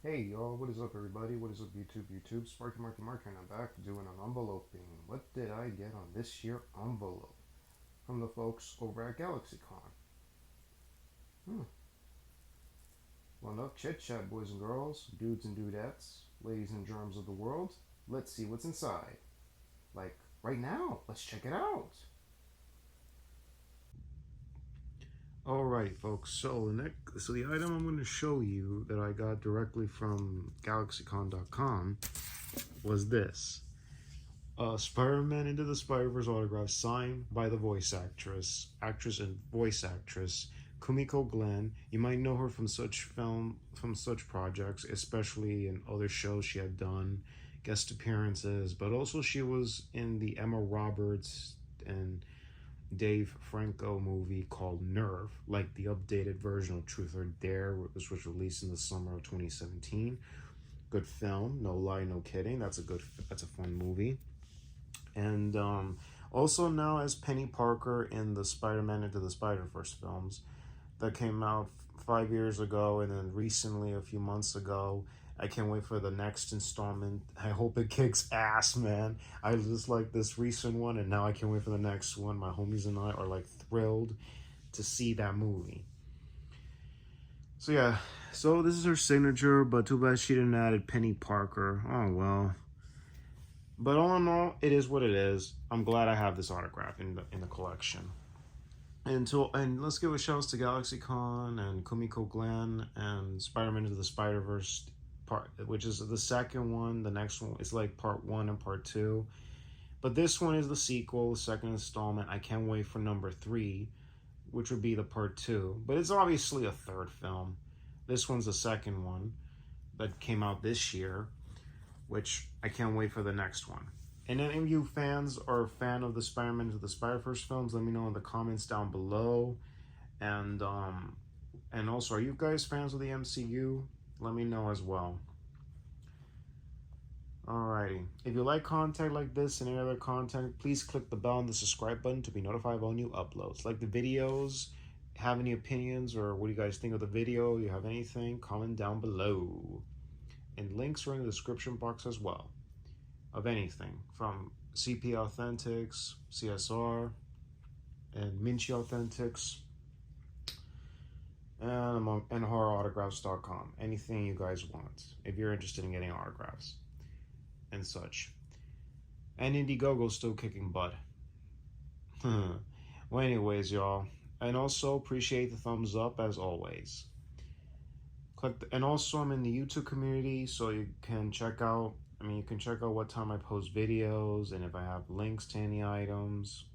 Hey y'all, what is up everybody? What is up YouTube? Sparky Marky Mark and I'm back doing an enveloping. What did I get on this year envelope? From the folks over at GalaxyCon. Hmm. Well, enough chit chat, boys and girls, dudes and dudettes, ladies and germs of the world. Let's see what's inside. Like, right now. Let's check it out. Alright, folks, so the item I'm going to show you that I got directly from GalaxyCon.com was this. Spider-Man Into the Spider-Verse autograph signed by the actress and voice actress Kimiko Glenn. You might know her from such projects, especially in other shows she had done, guest appearances, but also she was in the Emma Roberts and Dave Franco movie called Nerve, like the updated version of Truth or Dare, which was released in the summer of 2017. Good film, no lie, no kidding. That's a fun movie. And also now as Peni Parker in the Spider-Man Into the Spider-Verse films that came out 5 years ago, and then recently a few months ago. I can't wait for the next installment. I hope it kicks ass, man. I just like this recent one, and now I can't wait for the next one. My homies and I are like thrilled to see that movie. So yeah, so this is her signature, but too bad she didn't add it Peni Parker. Oh well. But all in all, it is what it is. I'm glad I have this autograph in the collection. And let's give a shout out to GalaxyCon and Kimiko Glenn and Spider-Man Into the Spider-Verse part, which is the second one. The next one is like part 1 and part 2. But this one is the sequel, the second installment. I can't wait for number 3, which would be the part 2. But it's obviously a third film. This one's the second one that came out this year, which I can't wait for the next one. And any of you fans are a fan of the Spider-Man Into the Spider-Verse films, let me know in the comments down below. And also, are you guys fans of the MCU? Let me know as well. Alrighty. If you like content like this and any other content, please click the bell and the subscribe button to be notified of all new uploads. Like the videos, have any opinions, or what do you guys think of the video? You have anything, comment down below. And links are in the description box as well. Of anything from CP Authentics, CSR, and Minchi Authentics, and horrorautographs.com. Anything you guys want if you're interested in getting autographs and such. And Indiegogo's still kicking butt. Well, anyways, y'all. And also appreciate the thumbs up as always. And also I'm in the YouTube community, so you can check out what time I post videos, and if I have links to any items,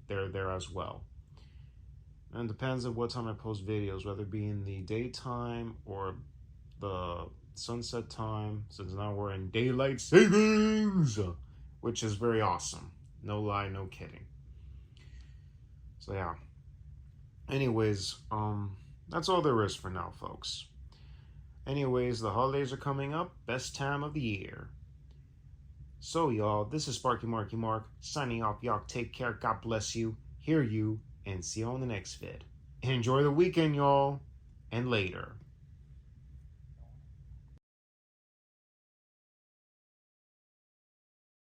they're there as well. And it depends on what time I post videos, whether it be in the daytime or the sunset time, since now we're in daylight savings, which is very awesome. No lie, no kidding. So yeah. Anyways, that's all there is for now, folks. Anyways, the holidays are coming up. Best time of the year. So, y'all, this is Sparky Marky Mark signing off. Y'all take care. God bless you. Hear you. And see you on the next vid. And enjoy the weekend, y'all. And later.